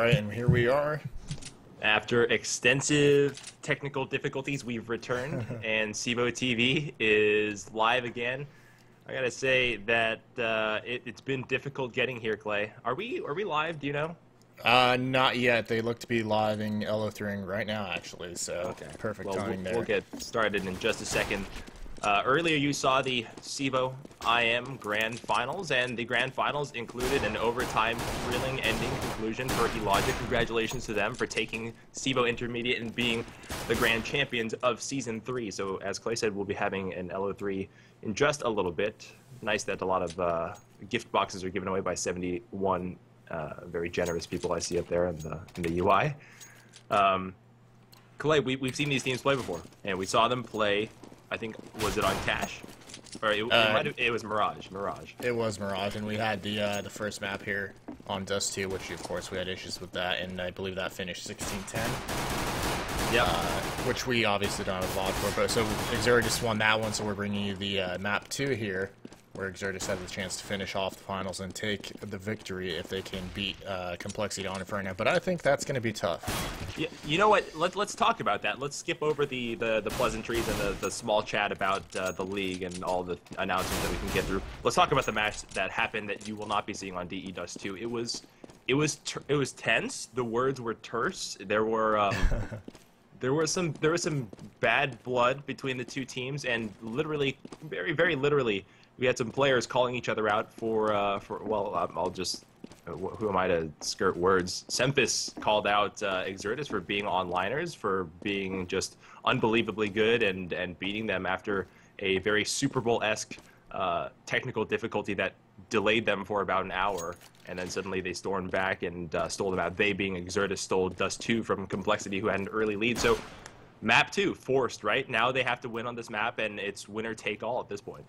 right, and here we are. After extensive technical difficulties, we've returned, and CEVO TV is live again. I gotta say that it's been difficult getting here, Clay. Are we live? Do you know? Not yet. They look to be living LO3ing right now, actually, so Okay. perfect Well, timing there. We'll get started in just a second. Earlier you saw the CEVO-IM Grand Finals, and the Grand Finals included an overtime thrilling ending conclusion for Elogic. Congratulations to them for taking CEVO Intermediate and being the Grand Champions of Season 3. So as Clay said, we'll be having an LO3 in just a little bit. Nice that a lot of gift boxes are given away by 71 very generous people I see up there in the UI. Clay, we've seen these teams play before, and we saw them play. I think, was it on Cash? Or it was Mirage. It was Mirage, and we had the first map here on Dust 2, which of course we had issues with that, and I believe that finished 16-10. Yep. Which we obviously don't have a lot for, but so Exertus won that one, so we're bringing you the map 2 here, where Exertus has a chance to finish off the finals and take the victory if they can beat CompLexity on Inferno. But I think that's going to be tough. Yeah, you know what? Let's talk about that. Let's skip over the pleasantries and the small chat about the league and all the announcements that we can get through. Let's talk about the match that happened that you will not be seeing on DE Dust 2. It was tense. The words were terse. There were there was some bad blood between the two teams, and literally, very literally, we had some players calling each other out for I'll just, who am I to skirt words? Semphis called out Exertus for being onliners, for being just unbelievably good and beating them after a very Super Bowl-esque technical difficulty that delayed them for about an hour, and then suddenly they stormed back and stole them out. They, being Exertus, stole Dust 2 from CompLexity, who had an early lead. So map 2, forced, right? Now they have to win on this map, and it's winner take all at this point.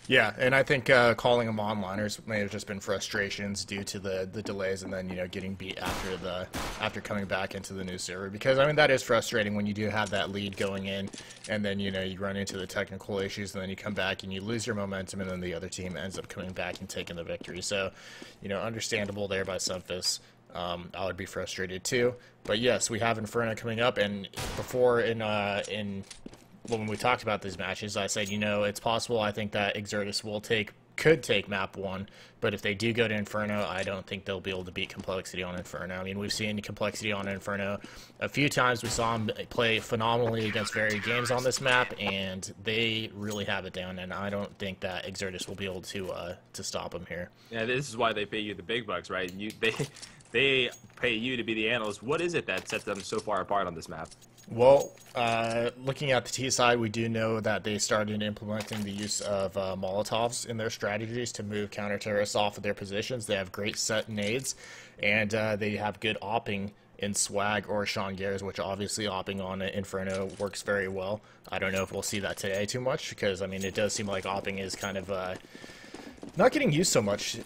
Yeah, and I think calling them onliners may have just been frustrations due to the delays, and then getting beat after coming back into the new server. Because I mean that is frustrating when you do have that lead going in, and then you run into the technical issues, and then you come back and you lose your momentum, and then the other team ends up coming back and taking the victory. So, understandable there by Semphis. I would be frustrated too. But yes, we have Inferno coming up, and before when we talked about these matches, I said, it's possible. I think that Exertus could take map 1, but if they do go to Inferno, I don't think they'll be able to beat CompLexity on Inferno. I mean, we've seen CompLexity on Inferno a few times. We saw them play phenomenally against varied games on this map, and they really have it down, and I don't think that Exertus will be able to stop them here. Yeah, this is why they pay you the big bucks, right? They pay you to be the analyst. What is it that sets them so far apart on this map? Well, looking at the T side, we do know that they started implementing the use of Molotovs in their strategies to move counter-terrorists off of their positions. They have great set nades, and they have good opping in Swag or Sean Gares, which obviously opping on Inferno works very well. I don't know if we'll see that today too much, because, I mean, it does seem like opping is kind of not getting used so much,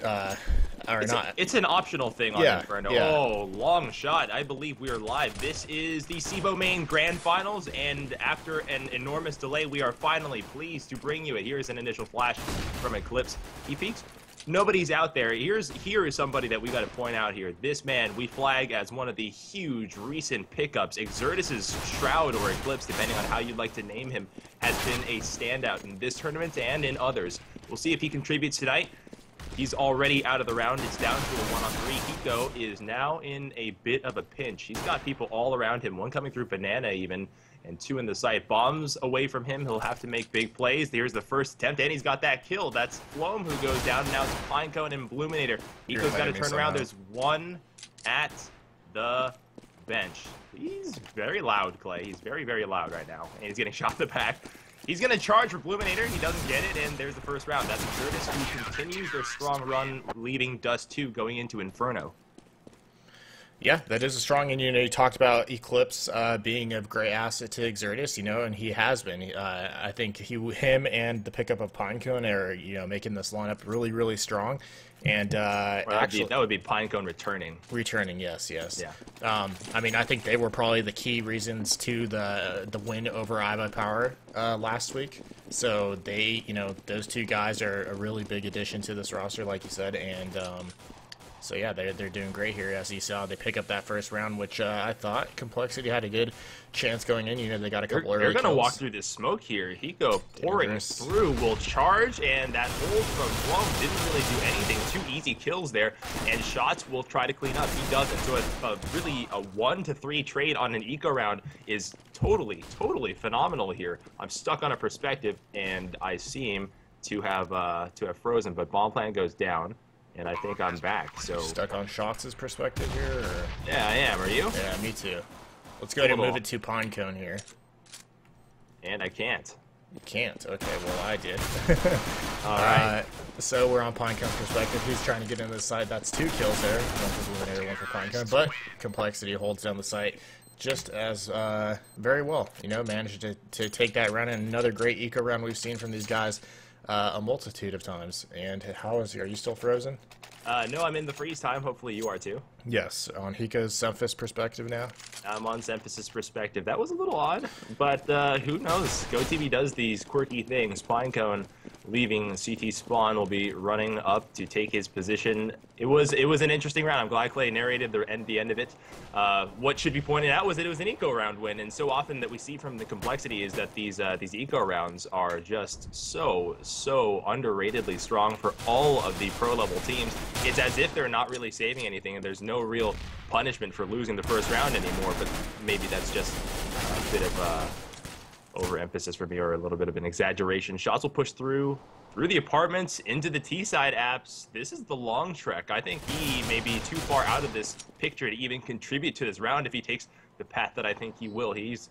It's an optional thing on Inferno. Yeah. Oh, long shot. I believe we are live. This is the CEVO-Main Grand Finals, and after an enormous delay, we are finally pleased to bring you it. Here's an initial flash from Eclipse. He peeks. Nobody's out there. Here is somebody that we got to point out here. This man we flag as one of the huge recent pickups. Exertus' Shroud or Eclipse, depending on how you'd like to name him, has been a standout in this tournament and in others. We'll see if he contributes tonight. He's already out of the round. It's down to a 1-on-3. Hiko is now in a bit of a pinch. He's got people all around him, one coming through Banana even, and 2 in the site. Bombs away from him. He'll have to make big plays. Here's the first attempt, and he's got that kill. That's Floam who goes down. Now it's Pinecone and Bluminator. Hiko's got to turn around. There's one at the bench. He's very loud, Clay. He's very loud right now, and he's getting shot in the back. He's going to charge for Bluminator. He doesn't get it, and there's the first round. That's Exertus, who continues their strong run, leading Dust 2 going into Inferno. Yeah, that is a strong, and you talked about Eclipse being a great asset to Exertus, and he has been. I think him and the pickup of Pinecone are, making this lineup really strong. And actually, that would be Pinecone returning. Returning, yes. Yeah. I mean, I think they were probably the key reasons to the win over iBuy Power last week. So they, those two guys are a really big addition to this roster, like you said, and So yeah, they're doing great here. As you saw, they pick up that first round, which I thought CompLexity had a good chance going in. You know, they got a couple early They're going to kills. walk through this smoke here. Hiko pouring Dangerous. through will charge, and that hold from Flum didn't really do anything. 2 easy kills there, and Shots will try to clean up. He doesn't. So really a 1-3 trade on an eco round is totally phenomenal here. I'm stuck on a perspective, and I seem to have frozen, but bomb plant goes down. And I think I'm back, so... Stuck on Shots' perspective here, or... Yeah, I am. Are you? Yeah, me too. Let's go ahead and move it to Pinecone here. And I can't. You can't? Okay, well, I did. Alright. So we're on Pinecone's perspective. He's trying to get into the site. That's 2 kills there. 1 for Luminator, 1 for Pinecone. But CompLexity holds down the site just as very well. You know, managed to take that round, and another great eco round we've seen from these guys a multitude of times. And are you still frozen? No, I'm in the freeze time. Hopefully you are too. Yes, on Hiko's Semphis perspective now. I'm on Semphis' perspective. That was a little odd, but who knows? GoTV does these quirky things. Pinecone leaving CT spawn will be running up to take his position. It was an interesting round. I'm glad Clay narrated the end of it. What should be pointed out was that it was an eco round win, and so often that we see from the CompLexity is that these eco rounds are just so underratedly strong for all of the pro level teams. It's as if they're not really saving anything, and there's no real punishment for losing the first round anymore. But maybe that's just a bit of overemphasis for me, or a little bit of an exaggeration. Shots will push through the apartments into the T-side apps. This is the long trek. I think he may be too far out of this picture to even contribute to this round if he takes the path that I think he will. He's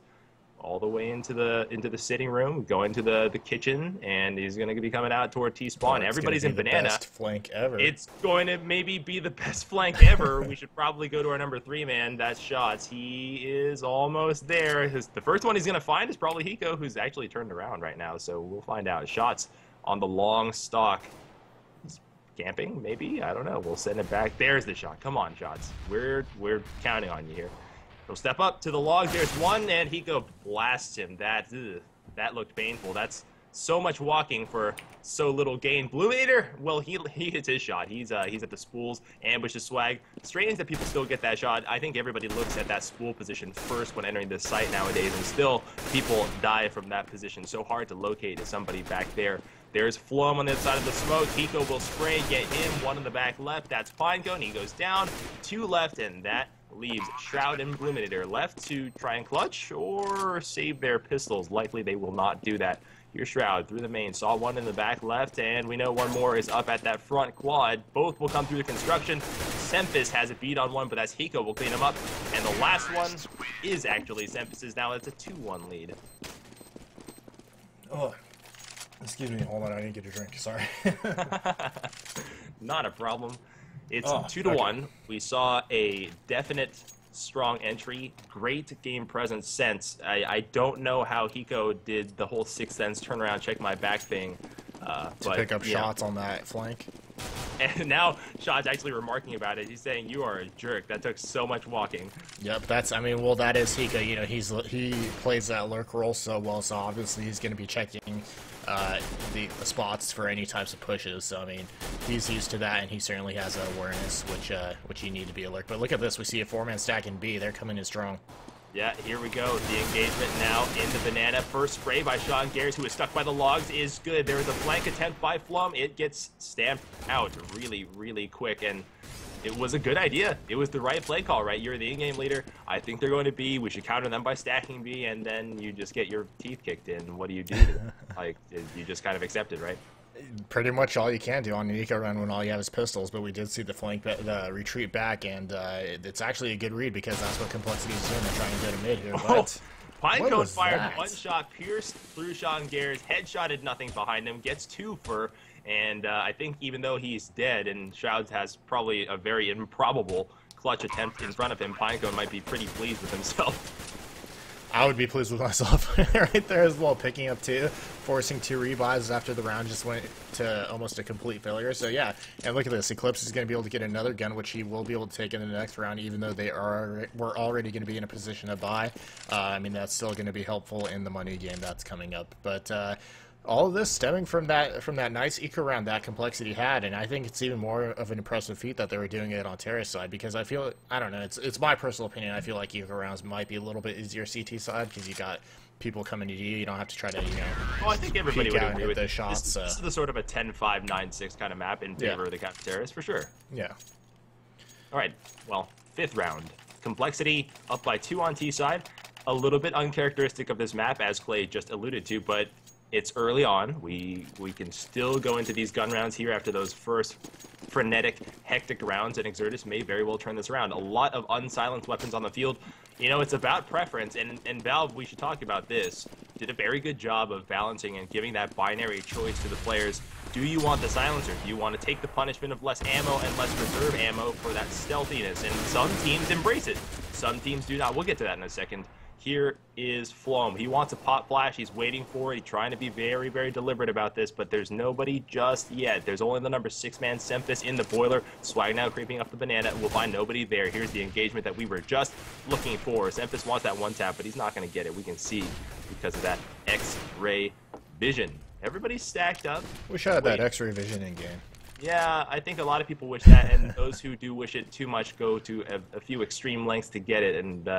all the way into the sitting room, going to the kitchen, and he's going to be coming out toward T-spawn. Everybody's in banana. Best flank ever. It's going to maybe be the best flank ever. We should probably go to our number 3 man. That's Shots. He is almost there. The first one he's going to find is probably Hiko, who's actually turned around right now. So we'll find out. Shots on the long stalk. He's camping, maybe? I don't know. We'll send it back. There's the shot. Come on, Shots. We're counting on you here. He'll step up to the log. There's one, and Hiko blasts him. That looked painful. That's so much walking for so little gain. Blue Meter, well, he hits his shot. He's at the spools, ambushes swag. Strange that people still get that shot. I think everybody looks at that spool position first when entering this site nowadays, and still people die from that position. So hard to locate somebody back there. There's Flum on the other side of the smoke. Hiko will spray, get him. 1 in the back left. That's Pinecone. He goes down. 2 left, and that leaves Shroud and Bluminator left to try and clutch or save their pistols. Likely they will not do that. Here's Shroud through the main. Saw 1 in the back left, and we know 1 more is up at that front quad. Both will come through the construction. Semphis has a beat on 1, but that's Hiko. Will clean him up. And the last one is actually Semphis's. Now it's a 2-1 lead. Oh, excuse me. Hold on. I didn't get a drink. Sorry. Not a problem. It's 2-1. Okay. We saw a definite strong entry, great game presence sense. I don't know how Hiko did the whole Sixth Sense turnaround, check my back thing. To pick up shots on that flank. And now Shot's actually remarking about it. He's saying, "You are a jerk. That took so much walking." Yep, well, that is Hiko. You know, he plays that lurk role so well, so obviously he's going to be checking the spots for any types of pushes. So I mean, he's used to that, and he certainly has that awareness, which you need to be alert. But look at this, we see a 4-man stack in B. They're coming in strong. Yeah, here we go. The engagement now in the banana. First spray by Sean Garris, who is stuck by the logs, is good. There is a flank attempt by Flum. It gets stamped out really, really quick, and it was a good idea. It was the right play call, right? You're the in-game leader. I think they're going to B. We should counter them by stacking B, and then you just get your teeth kicked in. What do you do? Like, you just kind of accept it, right? Pretty much all you can do on an eco run when all you have is pistols, but we did see the flank, the retreat back, and it's actually a good read because that's what CompLexity is doing. They're trying to go to mid here, but... Pinecone fired that? 1 shot, pierced through Sean Garris, headshotted nothing behind him, gets 2 for, and I think even though he's dead and Shroud has probably a very improbable clutch attempt in front of him, Pinecone might be pretty pleased with himself. I would be pleased with myself right there as well, picking up 2, forcing 2 rebuys after the round just went to almost a complete failure. So yeah, and look at this, Eclipse is going to be able to get another gun, which he will be able to take in the next round, even though we're already going to be in a position to buy. I mean, that's still going to be helpful in the money game that's coming up. But all of this stemming from that nice eco round that Complexity had, and I think it's even more of an impressive feat that they were doing it on Terra's side, because I don't know, it's my personal opinion, I feel like eco rounds might be a little bit easier CT side, because you got people coming to you, you don't have to try to, Oh, I think everybody would agree with those shots. This is the sort of a 10-5, 9-6 kind of map in favor of the Captain Terrace, for sure. Yeah. Alright, well, 5th round. Complexity up by 2 on T side. A little bit uncharacteristic of this map, as Clay just alluded to, but it's early on. We can still go into these gun rounds here after those first frenetic, hectic rounds, and Exertus may very well turn this around. A lot of unsilenced weapons on the field. You know, it's about preference, and Valve, we should talk about this, did a very good job of balancing and giving that binary choice to the players. Do you want the silencer? Do you want to take the punishment of less ammo and less reserve ammo for that stealthiness? And some teams embrace it. Some teams do not. We'll get to that in a second. Here is Flom. He wants a pop flash. He's waiting for it. He's trying to be very, very deliberate about this, but there's nobody just yet. There's only the number 6-man Sempus in the boiler. Swag now creeping up the banana. We'll find nobody there. Here's the engagement that we were just looking for. Sempus wants that one tap, but he's not going to get it. We can see because of that X-ray vision. Everybody's stacked up. Wish I had that X-ray vision in game. Yeah, I think a lot of people wish that, and those who do wish it too much go to a few extreme lengths to get it, and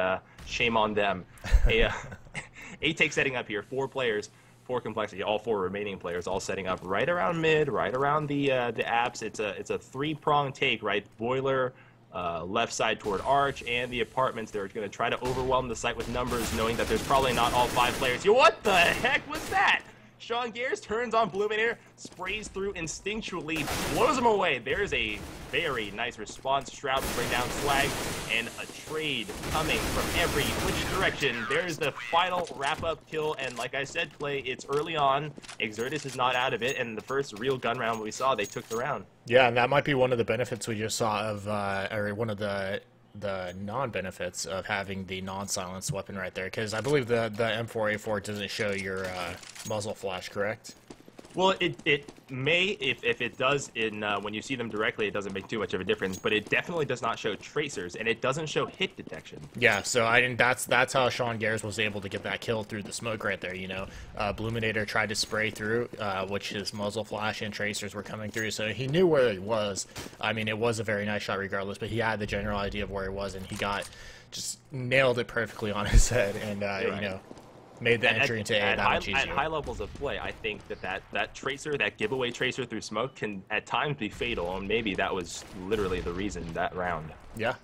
shame on them. A take setting up here, 4 players, 4 Complexity, all 4 remaining players, all setting up right around mid, right around the apps. It's a 3-prong take, right? Boiler, left side toward Arch, and the apartments. They're going to try to overwhelm the site with numbers, knowing that there's probably not all 5 players here. What the heck was that? Sean Gears turns on Bluminator, sprays through instinctually, blows him away. There's a very nice response. Shroud will bring down Swag, and a trade coming from every which direction. There's the final wrap-up kill, and like I said, Clay, it's early on. Exertus is not out of it, and the first real gun round we saw, they took the round. Yeah, and that might be one of the benefits we just saw of, or one of the non-benefits of having the non-silenced weapon right there, because I believe the M4A4 doesn't show your muzzle flash, correct? Well, it may, if it does, when you see them directly, it doesn't make too much of a difference, but it definitely does not show tracers, and it doesn't show hit detection. Yeah, so that's how Sean Gears was able to get that kill through the smoke right there, you know. Bluminator tried to spray through, which his muzzle flash and tracers were coming through, so he knew where he was. I mean, it was a very nice shot regardless, but he had the general idea of where he was, and he just nailed it perfectly on his head, and, you know, made the entry into A that much easier. At high levels of play, I think that tracer, that giveaway tracer through smoke, can at times be fatal, and maybe that was literally the reason that round. Yeah.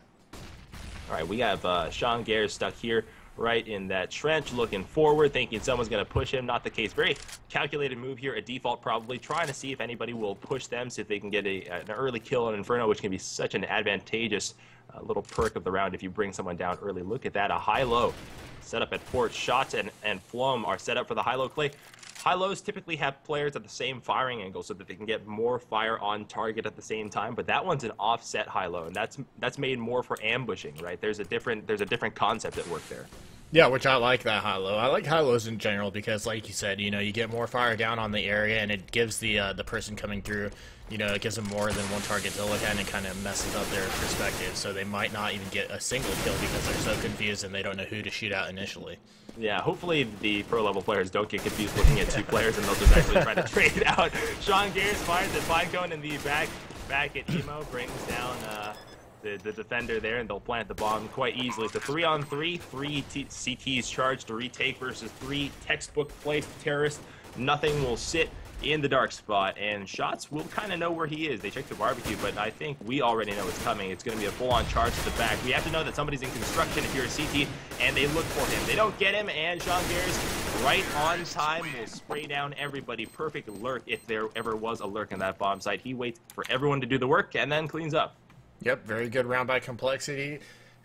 All right, we have Sean Gears stuck here right in that trench, looking forward, thinking someone's going to push him. Not the case. Very calculated move here, a default probably, trying to see if anybody will push them, see if they can get an early kill on Inferno, which can be such an advantageous little perk of the round if you bring someone down early. Look at that, a high-low set up at port. Shots and Flom are set up for the high-low. Clay, high-lows typically have players at the same firing angle so that they can get more fire on target at the same time, but that one's an offset high-low, and that's made more for ambushing, right? There's a different concept at work there. Yeah, which I like that high-low. I like high-lows in general because, like you said, you know, you get more fire down on the area, and it gives the person coming through, you know, it gives them more than one target to look at, and it kind of messes up their perspective, so they might not even get a single kill because they're so confused and they don't know who to shoot at initially. Yeah, hopefully the pro-level players don't get confused looking at 2 players and they'll just actually try to trade it out. Sean Gears fires at Pinecone in the back at Emo, brings down the defender there, and they'll plant the bomb quite easily. It's a 3-on-3, 3 CTs charged to retake versus 3 textbook placed terrorists. Nothing will sit in the dark spot, and Shots will kind of know where he is. They check the barbecue, but I think we already know it's coming. It's going to be a full-on charge to the back. We have to know that somebody's in construction if you're a CT, and they look for him. They don't get him, and Sean Gears, right on time, will spray down everybody. Perfect lurk if there ever was a lurk in that bomb site. He waits for everyone to do the work and then cleans up. Yep, very good round by Complexity.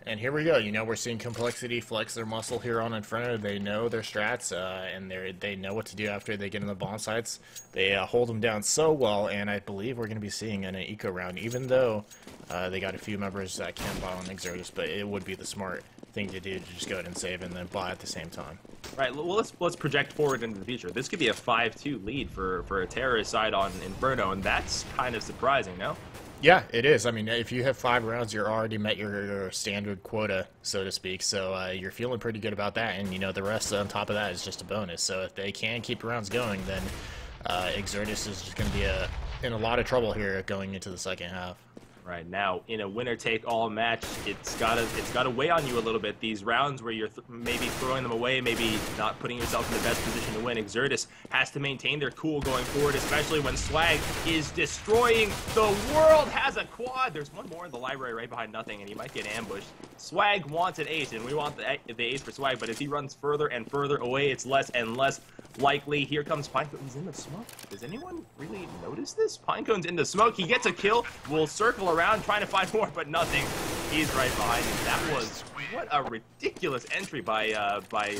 And here we go. You know, we're seeing Complexity flex their muscle here on Inferno. They know their strats, and they know what to do after they get in the bomb sites. They hold them down so well, and I believe we're going to be seeing an eco round, even though they got a few members that can buy on Exertus, but it would be the smart thing to do to just go ahead and save and then buy at the same time. Right, well, let's project forward into the future. This could be a 5-2 lead for a terrorist side on Inferno, and that's kind of surprising, no? Yeah, it is. I mean, if you have 5 rounds, you're already met your standard quota, so to speak. So you're feeling pretty good about that, and the rest on top of that is just a bonus. So if they can keep rounds going, then Exertus is just going to be in a lot of trouble here going into the second half. Right now, in a winner-take-all match, it's gotta weigh on you a little bit. These rounds where you're maybe throwing them away, maybe not putting yourself in the best position to win. Exertus has to maintain their cool going forward, especially when Swag is destroying the world. Has a quad. There's one more in the library right behind nothing, and he might get ambushed. Swag wants an ace, and we want the ace for Swag, but as he runs further and further away, it's less and less likely. Here comes Pinecone. He's in the smoke. Does anyone really notice this? Pinecone's in the smoke. He gets a kill. We'll circle around trying to find more, but nothing. He's right behind him. That was what a ridiculous entry by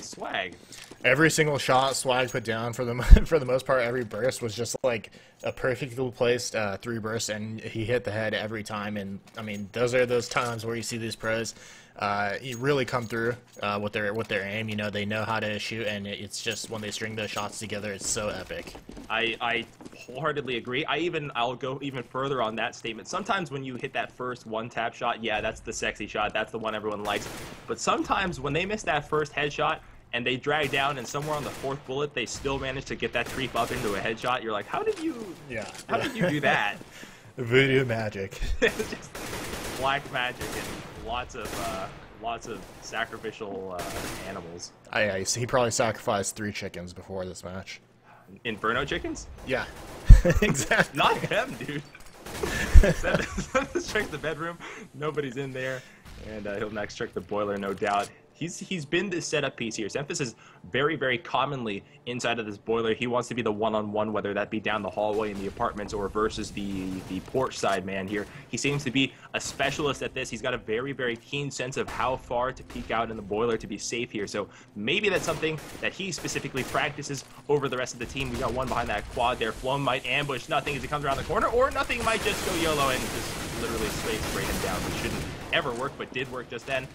Swag. Every single shot Swag put down, for the most part, every burst was just like a perfectly placed 3 bursts, and he hit the head every time. And I mean, those are those times where you see these pros really come through with their aim. They know how to shoot, and it's just when they string those shots together, it's so epic. I wholeheartedly agree. I'll go even further on that statement. Sometimes when you hit that first one-tap shot, yeah, that's the sexy shot. That's the one everyone likes. But sometimes when they miss that first headshot and they drag down, and somewhere on the 4th bullet they still manage to get that creep up into a headshot, you're like, how did you do that? Voodoo magic. It's just black magic and lots of sacrificial animals. He probably sacrificed 3 chickens before this match. Inferno chickens? Yeah, exactly. Not them, dude. Let's check the bedroom. Nobody's in there, and he'll next check the boiler, no doubt. He's been this setup piece here. Xemphis is very, very commonly inside of this boiler. He wants to be the one-on-one, whether that be down the hallway in the apartments or versus the porch side man here. He seems to be a specialist at this. He's got a very, very keen sense of how far to peek out in the boiler to be safe here. So maybe that's something that he specifically practices over the rest of the team. We got one behind that quad there. Flown might ambush nothing as he comes around the corner, or nothing might just go YOLO and just literally spray him down, which shouldn't ever work, but did work just then.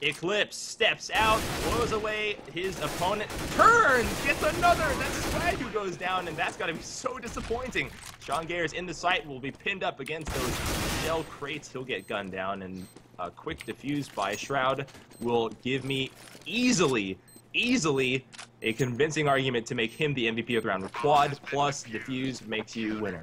Eclipse steps out, blows away his opponent, turns, gets another. That's Swag who goes down, and that's got to be so disappointing. Sean Gayer's in the sight, will be pinned up against those shell crates. He'll get gunned down, and a quick defuse by Shroud will give me easily a convincing argument to make him the MVP of the round. With quad plus defuse makes you winner.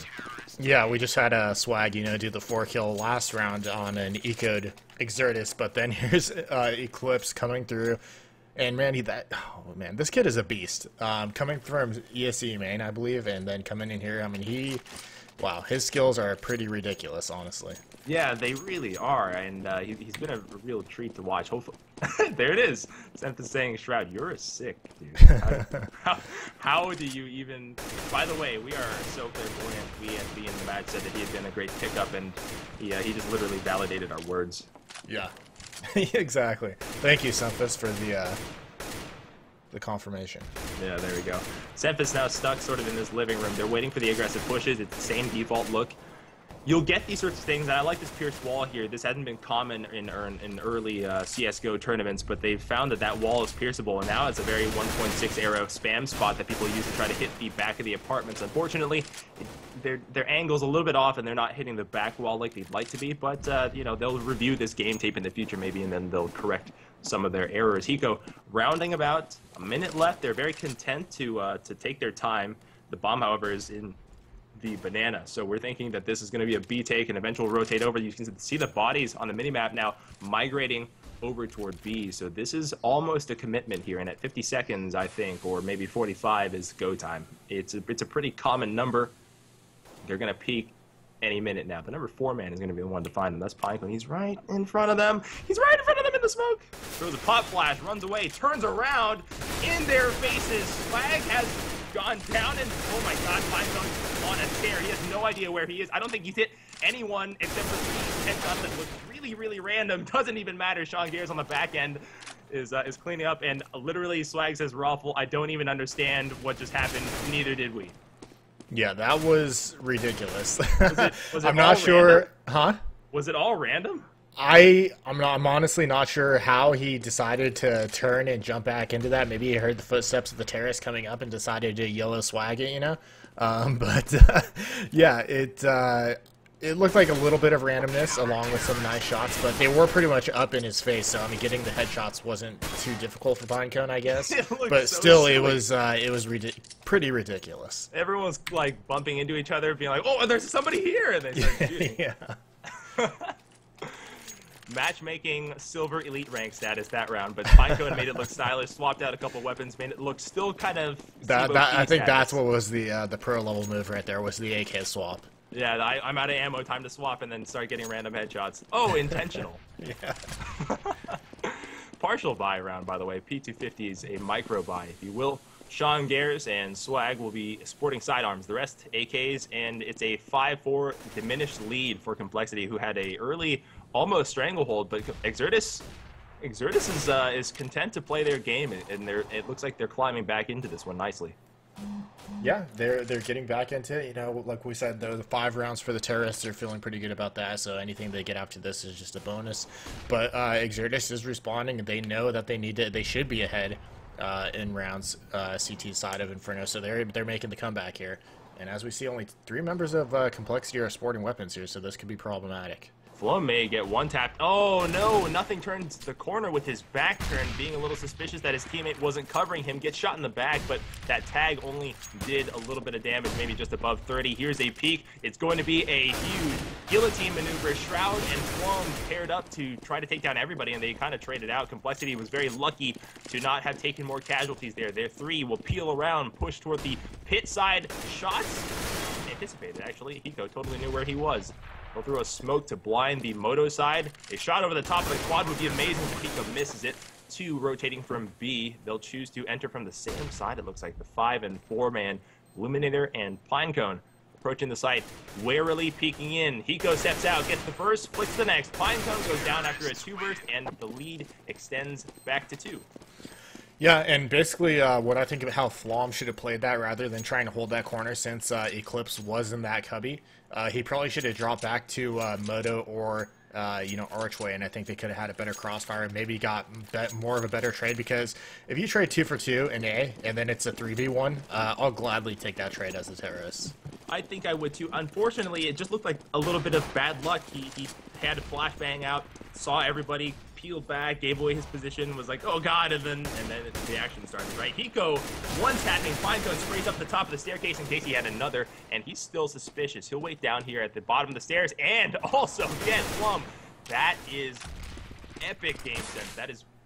Yeah, we just had a Swag, do the 4-kill last round on an ecoed Exertus, but then here's Eclipse coming through, and man, this kid is a beast. Coming from CEVO-Main, I believe, and then coming in here, I mean, wow, his skills are pretty ridiculous, honestly. Yeah, they really are, and he's been a real treat to watch. Hopefully, there it is. Xemphis saying, Shroud, you're a sick dude. How do you even? By the way, we are so clairvoyant. We at the end of the match said that he had been a great pickup, and he just literally validated our words. Yeah, exactly. Thank you, Xemphis, for the confirmation. Yeah, there we go. Xemphis now stuck sort of in this living room. They're waiting for the aggressive pushes. It's the same default look. You'll get these sorts of things, and I like this pierced wall here. This hadn't been common in early CSGO tournaments, but they've found that wall is pierceable, and now it's a very 1.6 arrow spam spot that people use to try to hit the back of the apartments. Unfortunately, their angle's a little bit off, and they're not hitting the back wall like they'd like to be, but they'll review this game tape in the future maybe, and then they'll correct some of their errors. Hiko rounding about a minute left. They're very content to take their time. The bomb, however, is in the banana, so we're thinking that this is going to be a B take and eventual rotate over. You can see the bodies on the minimap now migrating over toward B, so this is almost a commitment here, and at 50 seconds, I think, or maybe 45 is go time. It's a pretty common number. They're going to peak any minute now. The number 4 man is going to be the one to find them. That's Pinecone. He's right in front of them. He's right in front of them in the smoke. Throws a pop flash, runs away, turns around in their faces. Swag has gone down, and oh my god, Pinecone's on a tear. He has no idea where he is. I don't think he's hit anyone except for the headshot that was really random. Doesn't even matter. Sean Gayer's on the back end is cleaning up, and literally Swag says, Raffle, I don't even understand what just happened. Neither did we. Yeah, that was ridiculous. Was it I'm not sure. Random? Huh? Was it all random? I'm honestly not sure how he decided to turn and jump back into that. Maybe he heard the footsteps of the terrorist coming up and decided to YOLO Swag it, But yeah, It looked like a little bit of randomness along with some nice shots, but they were pretty much up in his face. So I mean, getting the headshots wasn't too difficult for Pinecone, I guess. But so still, silly. it was pretty ridiculous. Everyone's like bumping into each other, being like, "Oh, there's somebody here!" And they start shooting. Yeah. Matchmaking silver elite rank status that round, but Pinecone made it look stylish. Swapped out a couple weapons, made it look still kind of. I think that's what was the pro level move right there, was the AK swap. Yeah, I'm out of ammo, time to swap, and then start getting random headshots. Oh, intentional. Yeah. Partial buy round, by the way. P250 is a micro buy, if you will. Sean Gares and Swag will be sporting sidearms. The rest, AKs, and it's a 5-4 diminished lead for CompLexity, who had a early, almost stranglehold, but Exertus is content to play their game, and it looks like they're climbing back into this one nicely. Yeah, they're getting back into it. You know, like we said, the 5 rounds for the terrorists, they're feeling pretty good about that. So anything they get after this is just a bonus. But Exertus is responding, and they know that they should be ahead in rounds CT side of Inferno. So they're making the comeback here. And as we see, only 3 members of CompLexity are sporting weapons here, so this could be problematic. Flo may get one tap. Oh no, nothing turns the corner with his back turn, being a little suspicious that his teammate wasn't covering him. Gets shot in the back, but that tag only did a little bit of damage, maybe just above 30. Here's a peek. It's going to be a huge guillotine maneuver. Shroud and Flom paired up to try to take down everybody, and they kind of traded out. CompLexity was very lucky to not have taken more casualties there. Their 3 will peel around, push toward the pit side. Shots anticipated, actually. Hiko totally knew where he was. He'll throw a smoke to blind the Moto side. A shot over the top of the quad would be amazing, but Hiko misses it. 2 rotating from B. They'll choose to enter from the same side, it looks like. The 5 and 4-man Luminator and Pinecone approaching the site, warily peeking in. Hiko steps out, gets the first, flicks the next. Pinecone goes down after a 2-burst, and the lead extends back to 2. Yeah, and basically what I think of how Flom should have played that rather than trying to hold that corner, since Eclipse was in that cubby. He probably should have dropped back to Moto or Archway, and I think they could have had a better crossfire and maybe got more of a better trade, because if you trade 2 for 2 in A and then it's a 3v1, I'll gladly take that trade as a terrorist. I think I would too. Unfortunately, it just looked like a little bit of bad luck. He had a flashbang out, saw everybody, peeled back, gave away his position, was like, oh god, and then the action started, right? Hiko, one-tapping, Pinecone sprays up the top of the staircase in case he had another, and he's still suspicious. He'll wait down here at the bottom of the stairs, and also get Plum. That is epic game sense.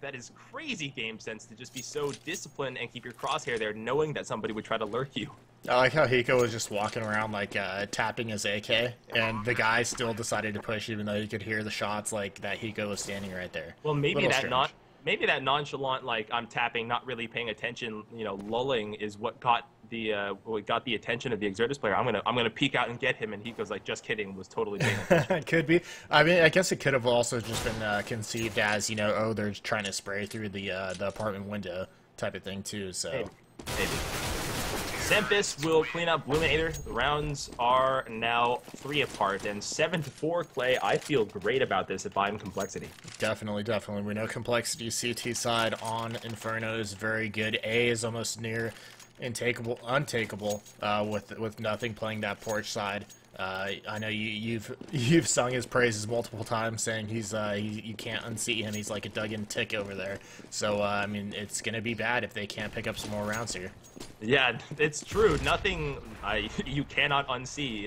That is crazy game sense to just be so disciplined and keep your crosshair there, knowing that somebody would try to lurk you. I like how Hiko was just walking around like tapping his AK, and the guy still decided to push even though he could hear the shots like that Hiko was standing right there. Well, maybe that nonchalant, like I'm tapping, not really paying attention, lulling is what got the attention of the Exertus player. I'm gonna peek out and get him, and Hiko's like, just kidding, was totally paying attention. Could be. I mean, I guess it could have also just been conceived as oh, they're trying to spray through the apartment window type of thing too. So maybe. Sempus will clean up Luminator. The rounds are now 3 apart, and 7-4 Clay. I feel great about this if I'm CompLexity. Definitely. We know CompLexity CT side on Inferno is very good. A is almost near untakeable with nothing playing that porch side. I know you've sung his praises multiple times, saying you can't unsee him. He's like a dug-in tick over there. So I mean, it's gonna be bad if they can't pick up some more rounds here. Yeah, it's true. Nothing you cannot unsee.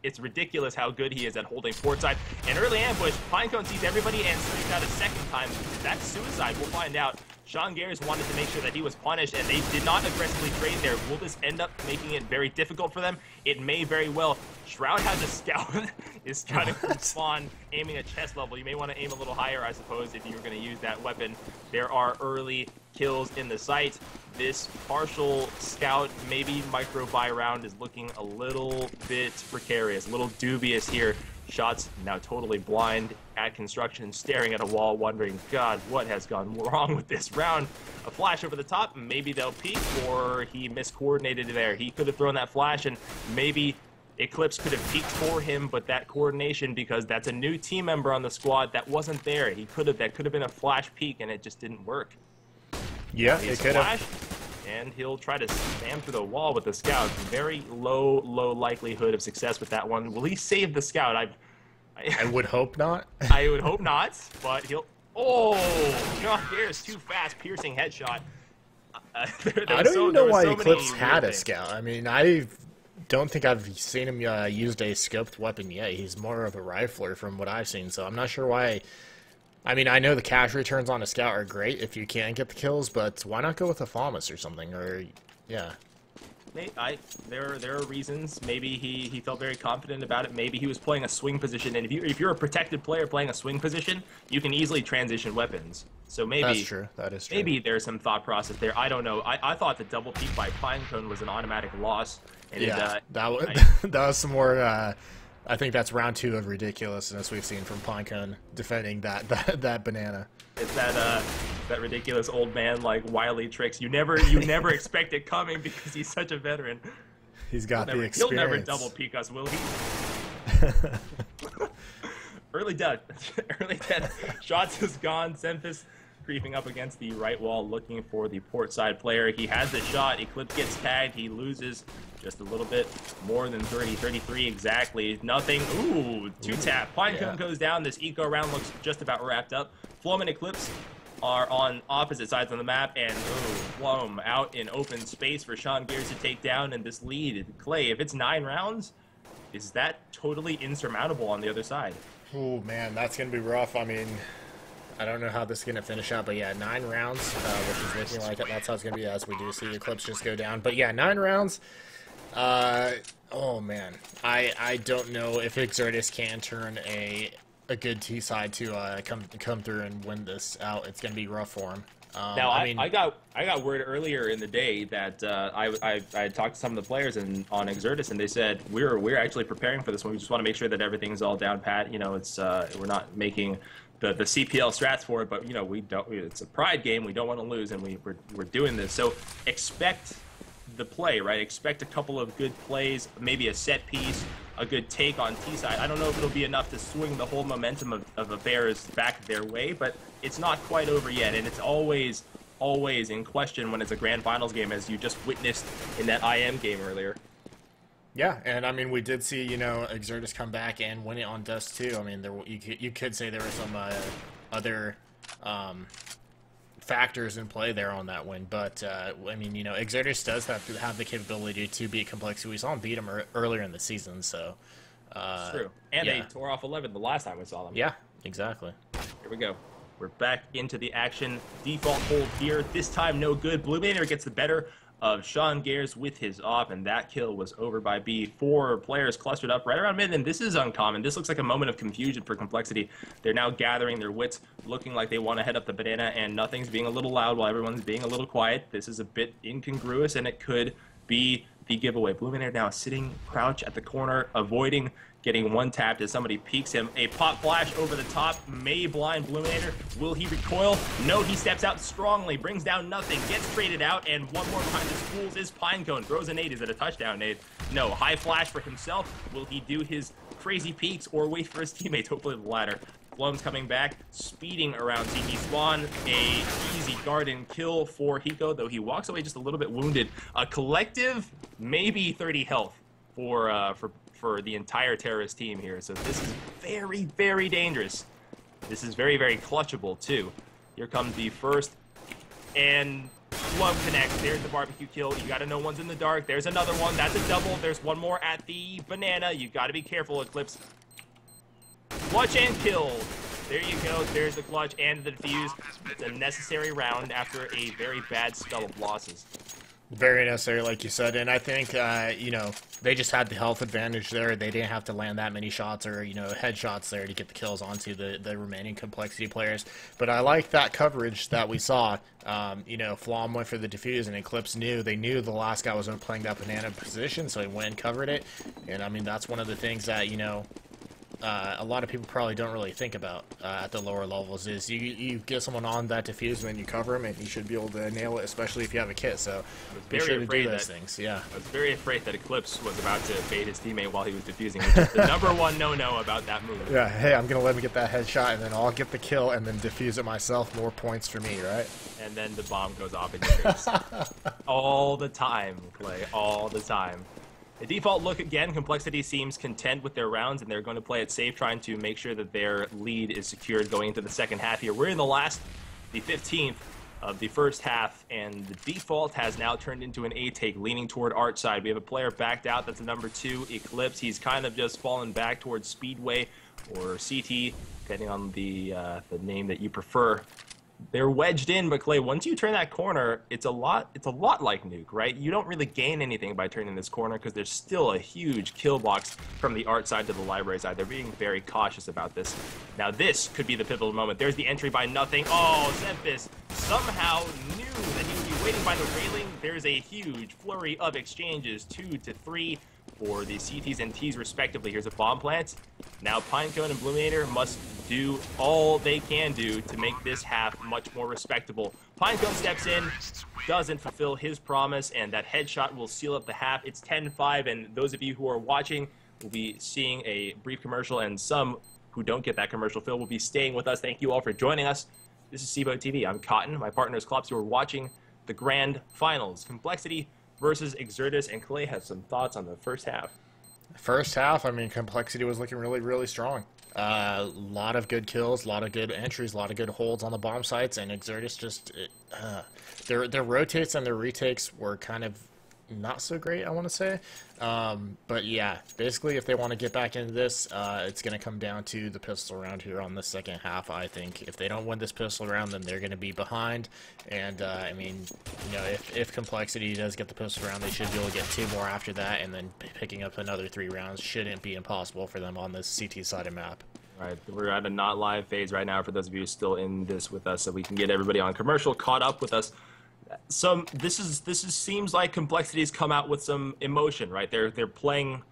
It's ridiculous how good he is at holding port side. An early ambush. Pinecone sees everybody and streaks out a second time. That's suicide. We'll find out. Sean Gares wanted to make sure that he was punished, and they did not aggressively trade there. Will this end up making it very difficult for them? It may very well. Shroud has a scout, is trying to spawn, aiming at chest level. You may want to aim a little higher, I suppose, if you're going to use that weapon. There are early kills in the site. This partial scout, maybe micro buy round, is looking a little bit precarious, a little dubious here. Shots now totally blind at construction, staring at a wall, wondering, God, what has gone wrong with this round? A flash over the top, maybe they'll peek, or he miscoordinated there. He could have thrown that flash, and maybe Eclipse could have peeked for him, but that coordination, because that's a new team member on the squad, that wasn't there. That could have been a flash peek, and it just didn't work. Yeah, it could have. And he'll try to spam through the wall with the scout. Very low likelihood of success with that one. Will he save the scout? I would hope not. I would hope not, but he'll... Oh! Sean Garrett's too fast, piercing headshot. I don't even know why Eclipse had a scout. I mean, I don't think I've seen him used a scoped weapon yet. He's more of a rifler from what I've seen, so I'm not sure why... I mean, I know the cash returns on a scout are great if you can get the kills, but why not go with a FAMAS or something? Or, yeah. There are reasons. Maybe he felt very confident about it. Maybe he was playing a swing position, and if you're a protected player playing a swing position, you can easily transition weapons. So maybe that's true. That is true. Maybe there's some thought process there. I don't know. I thought the double peek by Pinecone was an automatic loss. And yeah, that was some more. I think that's round 2 of ridiculousness we've seen from Pinecone defending that banana. It's that ridiculous old man like wily tricks. You never expect it coming because he's such a veteran. He's got the experience. He'll never double peek us, will he? Early death. Shots is gone. Semphis creeping up against the right wall, looking for the port side player. He has the shot. Eclipse gets tagged. He loses just a little bit more than 33 exactly. Nothing. Ooh, 2-tap. Pinecone goes down. This eco round looks just about wrapped up. Flom and Eclipse are on opposite sides of the map, and Flom out in open space for Sean Gears to take down, and this lead. Clay, if it's 9 rounds, is that totally insurmountable on the other side? Oh man, that's gonna be rough. I mean, I don't know how this is gonna finish out, but yeah, 9 rounds, which is looking like it. That's how it's gonna be as we do see Eclipse just go down. But yeah, 9 rounds. Oh man, I don't know if Exertus can turn a good T side to come through and win this out. It's gonna be rough for him. Now I got word earlier in the day that I talked to some of the players on Exertus, and they said we're actually preparing for this one. We just want to make sure that everything's all down pat. You know, it's we're not making the CPL strats for it, but you know we don't. It's a pride game. We don't want to lose, and we're doing this. So expect the play, right? Expect a couple of good plays, maybe a set piece, a good take on T-side. I don't know if it'll be enough to swing the whole momentum of affairs back their way, but it's not quite over yet, and it's always in question when it's a grand finals game, as you just witnessed in that IM game earlier. Yeah, and I mean, we did see, you know, Exertus come back and win it on Dust too. I mean, you could say there were some other factors in play there on that win, but I mean, you know, Exertus does have the capability to beat CompLexity. We saw him beat him earlier in the season, so it's true. And they tore off 11 the last time we saw them. Yeah, exactly. Here we go. We're back into the action. Default hold here. This time no good. Blue Banner gets the better of Sean Gears with his off, and that kill was over by B. 4 players clustered up right around mid, and this is uncommon. This looks like a moment of confusion for CompLexity. They're now gathering their wits, looking like they want to head up the banana, and nothing's being a little loud while everyone's being a little quiet. This is a bit incongruous, and it could be the giveaway. Blue Banner now sitting crouch at the corner, avoiding getting one tapped as somebody peeks him. A pop flash over the top may blind Bluminator. Will he recoil? No, he steps out strongly, brings down nothing, gets traded out, and one more time this fools his Pinecone. Throws a nade. Is it a touchdown nade? No. High flash for himself. Will he do his crazy peeks or wait for his teammates? Hopefully the latter. Flom's coming back, speeding around CT spawn. A easy garden kill for Hiko, though he walks away just a little bit wounded. A collective, maybe 30 health for the entire terrorist team here. So this is very, very dangerous. This is very, very clutchable, too. Here comes the first, and Flom connects. There's the barbecue kill. You got to know one's in the dark. There's another one. That's a double. There's one more at the banana. You got to be careful, Eclipse. Clutch and kill. There you go. There's the clutch and the defuse. It's a necessary round after a very bad spell of losses. Very necessary, like you said, and I think, you know, they just had the health advantage there. They didn't have to land that many shots or, you know, headshots there to get the kills onto the remaining CompLexity players. But I like that coverage that we saw. You know, Flom went for the defuse, and Eclipse they knew the last guy was playing that banana position, so he went and covered it. And, I mean, that's one of the things that, you know, a lot of people probably don't really think about at the lower levels is you get someone on that defuse and then you cover them and you should be able to nail it, especially if you have a kit. So be sure to do those things. Yeah. I was very afraid that Eclipse was about to bait his teammate while he was defusing, which is the #1 no-no about that move. Yeah, hey, I'm going to let him get that headshot and then I'll get the kill and then defuse it myself. More points for me, right? And then the bomb goes off in your face. All the time, Clay, all the time. The default look again, CompLexity seems content with their rounds, and they're going to play it safe, trying to make sure that their lead is secured going into the second half here. We're in the 15th of the first half, and the default has now turned into an A-take, leaning toward Art side. We have a player backed out, that's a #2, Eclipse. He's kind of just fallen back towards Speedway or CT, depending on the name that you prefer. They're wedged in, but Clay, once you turn that corner, it's a lot like Nuke, right? You don't really gain anything by turning this corner because there's still a huge kill box from the Art side to the library side. They're being very cautious about this. Now this could be the pivotal moment. There's the entry by Nothing. Oh, Xemphis somehow knew that he would be waiting by the railing. There's a huge flurry of exchanges, 2 to 3 for the CTs and Ts respectively. Here's a bomb plant. Now Pinecone and Bluminator must do all they can do to make this half much more respectable. Pinecone steps in, doesn't fulfill his promise, and that headshot will seal up the half. It's 10-5, and those of you who are watching will be seeing a brief commercial, and some who don't get that commercial fill will be staying with us. Thank you all for joining us. This is CEVO TV. I'm Cotton. My partner is Klops. You are watching the grand finals. CompLexity versus Exertus, and Clay has some thoughts on the first half. First half, I mean, CompLexity was looking really, really strong. A lot of good kills, a lot of good entries, a lot of good holds on the bomb sites, and Exertus just their rotates and their retakes were kind of not so great, I want to say. But yeah, basically, if they want to get back into this, it's going to come down to the pistol round here on the second half, I think. If they don't win this pistol round, then they're going to be behind. And, I mean, you know, if CompLexity does get the pistol round, they should be able to get 2 more after that, and then picking up another 3 rounds shouldn't be impossible for them on this CT-sided map. Right, we're at a not live phase right now for those of you still in this with us, so we can get everybody on commercial caught up with us. Seems like CompLexity's come out with some emotion, right? They're playing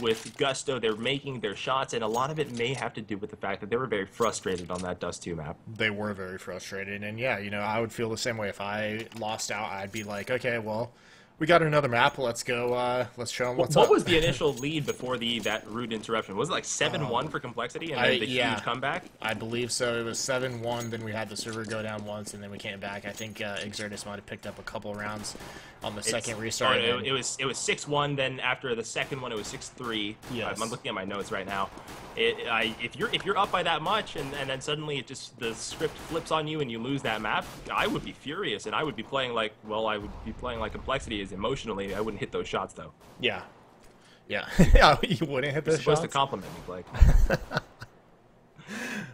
with gusto, they're making their shots, and a lot of it may have to do with the fact that they were very frustrated on that Dust 2 map. They were very frustrated, and yeah, you know, I would feel the same way if I lost out. I'd be like, okay, well, we got another map. Let's go. Let's show them what's up. What was the initial lead before that rude interruption? Was it like 7-1 for CompLexity and then the huge comeback? I believe so. It was 7-1. Then we had the server go down once, and then we came back. I think Exertus might have picked up a couple rounds on the second restart. It was 6-1. Then after the second one, it was 6-3. Yes. I'm looking at my notes right now. If you're up by that much, and then suddenly the script flips on you and you lose that map, I would be furious, and I would be playing like CompLexity is emotionally. I wouldn't hit those shots though. Yeah. Yeah, you wouldn't hit those shots. Supposed to compliment me, Blake.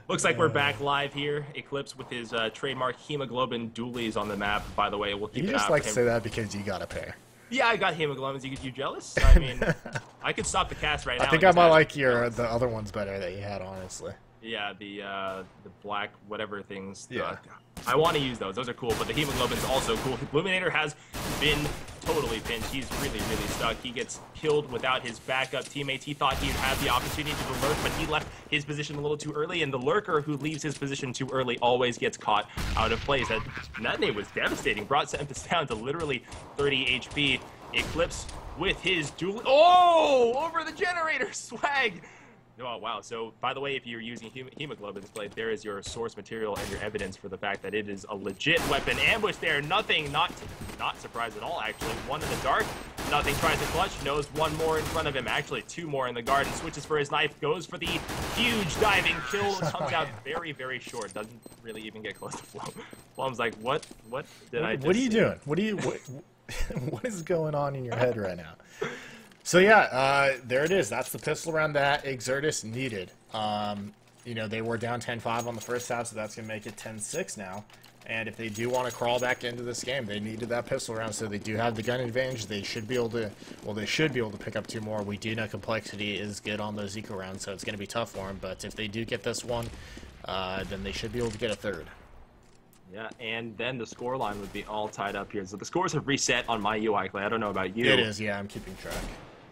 Looks like we're back live here. Eclipse with his trademark hemoglobin dualies on the map. By the way, we'll keep. You just like to say that because you got a pair. Yeah, I got hemoglobins. You jealous? I mean, I could stop the cast right now. I think I might like the other ones better that you had, honestly. Yeah, the black whatever things. Yeah. I want to use those. Those are cool, but the hemoglobin's also cool. Bluminator has been totally pinched. He's really, really stuck. He gets killed without his backup teammates. He thought he'd have the opportunity to lurk, but he left his position a little too early, and the lurker who leaves his position too early always gets caught out of place. That nade was devastating. Brought Xemphis down to literally 30 HP. Eclipse with his dual... Oh! Over the generator! Swag! Oh, wow. So, by the way, if you're using hemoglobin's blade, there is your source material and your evidence for the fact that it is a legit weapon. Ambush there. Nothing. Not surprised at all, actually. One in the dark. Nothing tries to clutch. Knows one more in front of him. Actually, 2 more in the garden. Switches for his knife. Goes for the huge diving kill. Comes out very, very short. Doesn't really even get close to Flum. Flum's like, what did I just What are you doing? What is going on in your head right now? So yeah, there it is. That's the pistol round that Exertus needed. You know, they were down 10-5 on the first half, so that's going to make it 10-6 now. And if they do want to crawl back into this game, they needed that pistol round, so they do have the gun advantage. They should be able to, well, they should be able to pick up 2 more. We do know CompLexity is good on those eco rounds, so it's going to be tough for them. But if they do get this one, then they should be able to get a 3rd. Yeah, and then the score line would be all tied up here. So the scores have reset on my UI, Clay. I don't know about you. It is, yeah, I'm keeping track.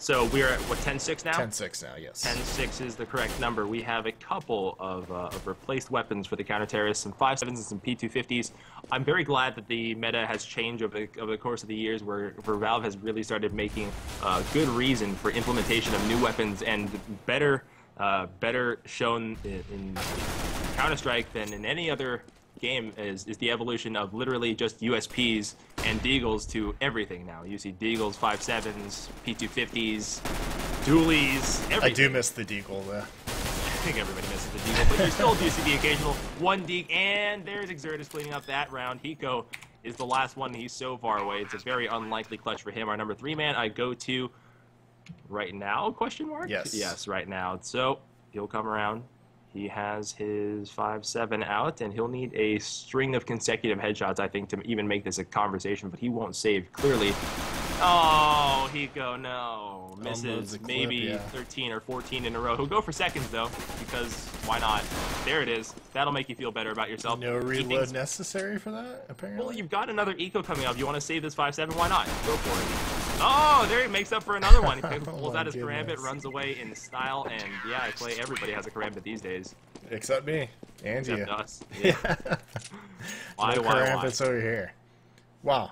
So we're at, what, 10-6 now? 10-6 now, yes. 10-6 is the correct number. We have a couple of replaced weapons for the counter-terrorists, some 5.7s and some P250s. I'm very glad that the meta has changed over the course of the years, where Valve has really started making good reason for implementation of new weapons, and better shown in Counter-Strike than in any other game is the evolution of literally just USPs and deagles to everything now. You see deagles, 5.7s, P250s, dualies, everything. I do miss the deagle, though. I think everybody misses the deagle, but you still do see the occasional one deag, and there's Exertus cleaning up that round. Hiko is the last one. He's so far away. It's a very unlikely clutch for him. Our number 3 man I go to right now, question mark? Yes. Yes, right now. So he'll come around. He has his 5.7 out, and he'll need a string of consecutive headshots, I think, to even make this a conversation, but he won't save, clearly. Oh, Hiko, no. Misses clip, maybe yeah. 13 or 14 in a row. He'll go for seconds, though, because why not? There it is. That'll make you feel better about yourself. No reload necessary for that, apparently? Well, you've got another eco coming up. You want to save this 5.7? Why not? Go for it. Oh, there he makes up for another one. He pulls out his karambit, runs away in style, and yeah, everybody has a karambit these days. Except me. And Except you. us. Yeah. Why? Karambit's over here. Wow.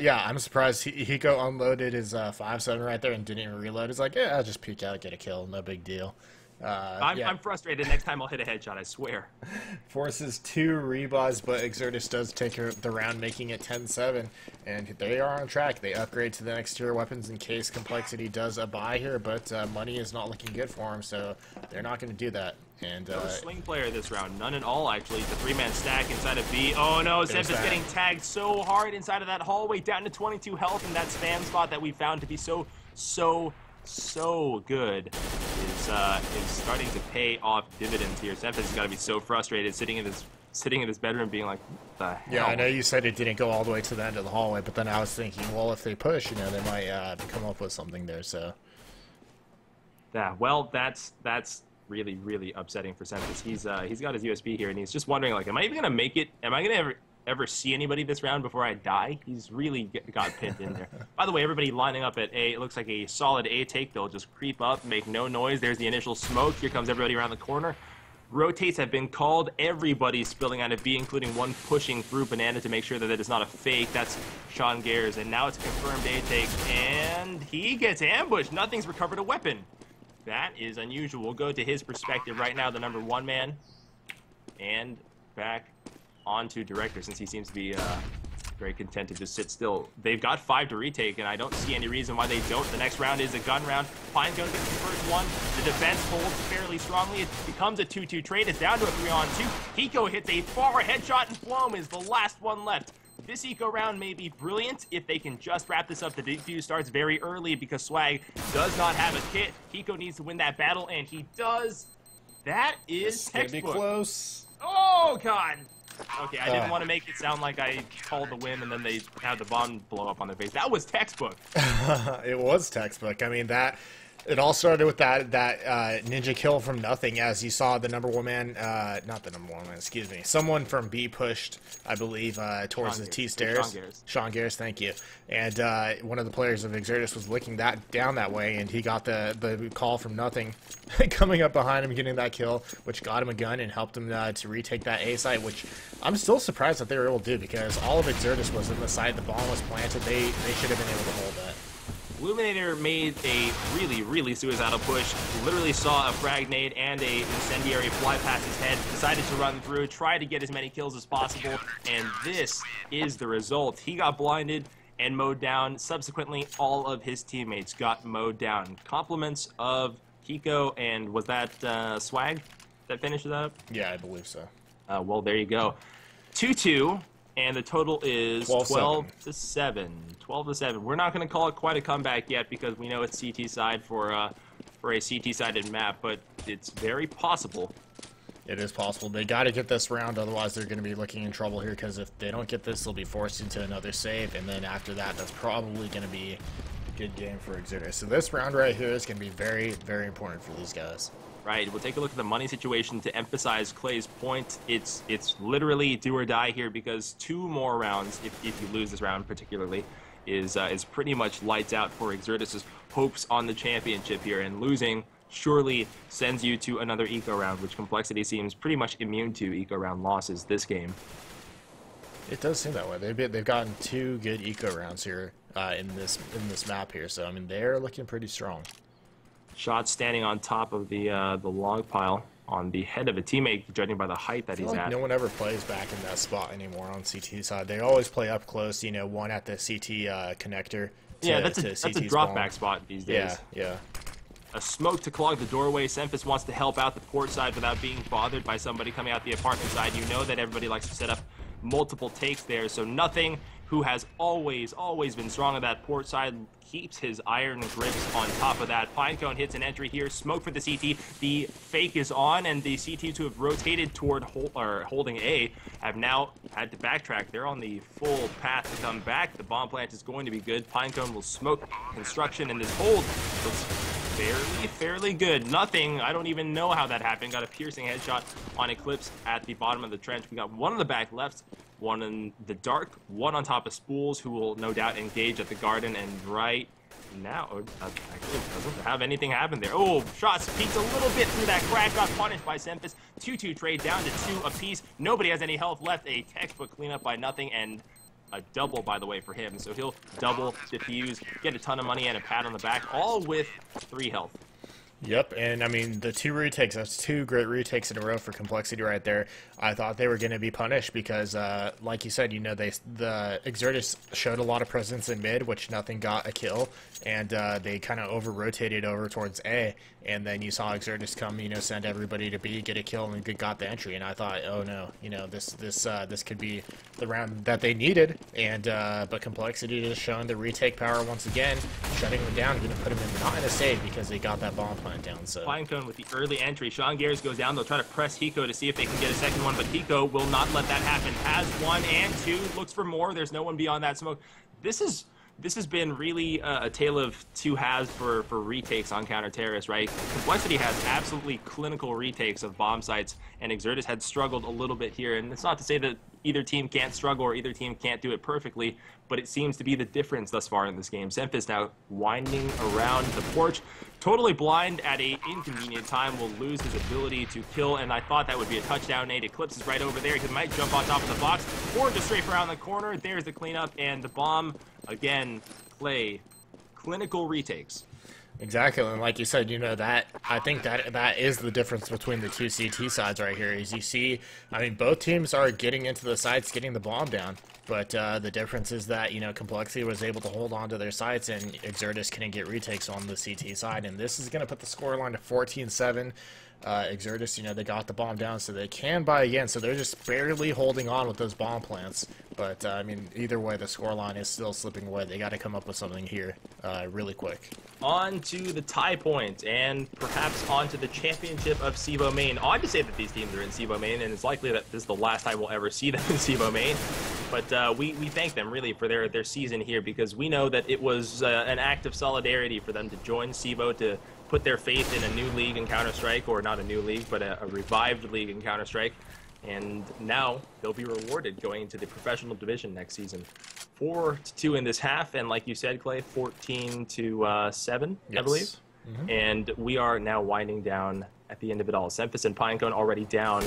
Yeah, I'm surprised Hiko unloaded his 5.7 right there and didn't even reload. He's like, yeah, I'll just peek out, get a kill, no big deal. I'm frustrated. Next time I'll hit a headshot, I swear. Forces 2 rebuys, but Exertus does take the round, making it 10-7, and they are on track. They upgrade to the next tier weapons in case CompLexity does a buy here, but money is not looking good for them, so they're not going to do that. And no swing player this round, none at all actually. The 3-man stack inside of B. Oh no, Zev is getting tagged so hard inside of that hallway, down to 22 health, and that spam spot that we found to be so good is starting to pay off dividends here. Zev has got to be so frustrated sitting in his bedroom being like, what the hell? Yeah, I know you said it didn't go all the way to the end of the hallway, but then I was thinking, well, if they push, they might come up with something there, so. Yeah, well, that's really, really upsetting for Exertus. He's got his USB here, and he's just wondering, like, am I even gonna make it? Am I gonna ever see anybody this round before I die? He's really got pinned in there. By the way, everybody lining up at A. It looks like a solid A take. They'll just creep up, make no noise. There's the initial smoke. Here comes everybody around the corner. Rotates have been called. Everybody's spilling out of B, including one pushing through Banana to make sure that it is not a fake. That's Sean Gares, and now it's a confirmed A take, and he gets ambushed. Nothing's recovered a weapon. That is unusual. We'll go to his perspective right now, the number 1 man, and back onto Director, since he seems to be very content to just sit still. They've got 5 to retake, and I don't see any reason why they don't. The next round is a gun round. Pinecone gets the first one. The defense holds fairly strongly. It becomes a 2-2 trade. It's down to a 3-on-2. Hiko hits a far headshot, and Flome is the last one left. This eco round may be brilliant if they can just wrap this up. The defuse starts very early because Swag does not have a kit. Hiko needs to win that battle, and he does. That is textbook. Be close. Oh, God. Okay, I didn't want to make it sound like I called the win and then they had the bomb blow up on their face. That was textbook. It was textbook. I mean, it all started with that ninja kill from nothing, as you saw the number 1 man, not the number 1 man, excuse me, someone from B pushed, I believe, towards the T stairs. Sean Gares, thank you. And one of the players of Exertus was looking down that way, and he got the call from nothing, coming up behind him, getting that kill, which got him a gun and helped him to retake that A site, which I'm still surprised that they were able to do, because all of Exertus was in the site, the bomb was planted, they should have been able to hold that. Illuminator made a really, really suicidal push, literally saw a frag nade and a incendiary fly past his head, decided to run through, try to get as many kills as possible, and this is the result. He got blinded and mowed down. Subsequently, all of his teammates got mowed down. Compliments of Hiko, and was that Swag that finished that up? Yeah, I believe so. Well, there you go. 2-2. And the total is 12-7. 12-7. We're not going to call it quite a comeback yet because we know it's CT side for a CT-sided map, but it's very possible. It is possible. They got to get this round, otherwise they're going to be looking in trouble here, because if they don't get this, they'll be forced into another save, and then after that, that's probably going to be a good game for Exertus. So this round right here is going to be very, very important for these guys. right? We'll take a look at the money situation to emphasize Clay's point. It's literally do or die here, because 2 more rounds, if you lose this round particularly, is pretty much lights out for Exertus' hopes on the championship here, and losing surely sends you to another eco round, which CompLexity seems pretty much immune to eco round losses this game. It does seem that way. They've gotten 2 good eco rounds here in this map here, so I mean they're looking pretty strong. Shots standing on top of the log pile on the head of a teammate, judging by the height that he's at. No one ever plays back in that spot anymore on CT side. They always play up close, you know, one at the CT connector. Yeah, that's a drop back spot these days. Yeah. A smoke to clog the doorway. Semphis wants to help out the port side without being bothered by somebody coming out the apartment side. You know that everybody likes to set up multiple takes there, so Nothing, who has always been strong on that port side, keeps his iron grips on top of that. Pinecone hits an entry here. Smoke for the CT. The fake is on, and the CTs who have rotated toward holding A have now had to backtrack. They're on the full path to come back. The bomb plant is going to be good. Pinecone will smoke construction, and this hold looks fairly good. Nothing, I don't even know how that happened. Got a piercing headshot on Eclipse at the bottom of the trench. We got one on the back left, one in the dark, one on top of Spools, who will no doubt engage at the garden, and right now, actually doesn't have anything happen there. Oh, shots peeked a little bit through that crack, got punished by Semphis. 2-2 trade down to 2 apiece. Nobody has any health left. A textbook cleanup by Nothing, and a double, by the way, for him. So he'll double, defuse, get a ton of money and a pat on the back, all with 3 health. Yep, and I mean, the 2 retakes, that's 2 great retakes in a row for CompLexity right there. I thought they were going to be punished because, like you said, you know, the Exertus showed a lot of presence in mid, which Nothing got a kill, and they kind of over-rotated over towards A, and then you saw Exertus come, you know, send everybody to B, get a kill, and got the entry, and I thought, oh no, you know, this could be the round that they needed, and but CompLexity just showing the retake power once again, shutting them down, going to put them in, not in a save because they got that bomb plant down. So Pinecone with the early entry. Sean Garris goes down. They'll try to press Hiko to see if they can get a second one, but Hiko will not let that happen. Has 1 and 2, looks for more. There's no one beyond that smoke. This has been really a tale of 2 halves for retakes on counter-terrorists, right? CompLexity has absolutely clinical retakes of bomb sites, and Exertus had struggled a little bit here. And it's not to say that either team can't struggle or either team can't do it perfectly, but it seems to be the difference thus far in this game. Semphis now winding around the porch, totally blind at a inconvenient time, will lose his ability to kill, and I thought that would be a touchdown nade. Eclipse is right over there. He might jump on top of the box or just strafe around the corner. There's the cleanup, and the bomb, again, play clinical retakes. Exactly, and like you said, you know, that I think that is the difference between the 2 CT sides right here. Is you see, I mean, both teams are getting into the sites, getting the bomb down, but the difference is that, you know, CompLexity was able to hold on to their sites, and Exertus couldn't get retakes on the CT side, and this is going to put the scoreline to 14-7. Exertus, you know, they got the bomb down, so they can buy again, so they're just barely holding on with those bomb plants. But, I mean, either way, the scoreline is still slipping away. They got to come up with something here really quick. On to the tie point, and perhaps on to the championship of CEVO-Main. Odd to say that these teams are in CEVO-Main, and it's likely that this is the last time we'll ever see them in CEVO-Main. But we thank them, really, for their season here, because we know that it was an act of solidarity for them to join CEVO, to put their faith in a new league in Counter-Strike, or not a new league, but a revived league in Counter-Strike. And now they'll be rewarded going into the professional division next season. 4-2 in this half, and like you said, Clay, 14-7, yes. I believe. Mm-hmm. And we are now winding down at the end of it all. Semphis and Pinecone already down.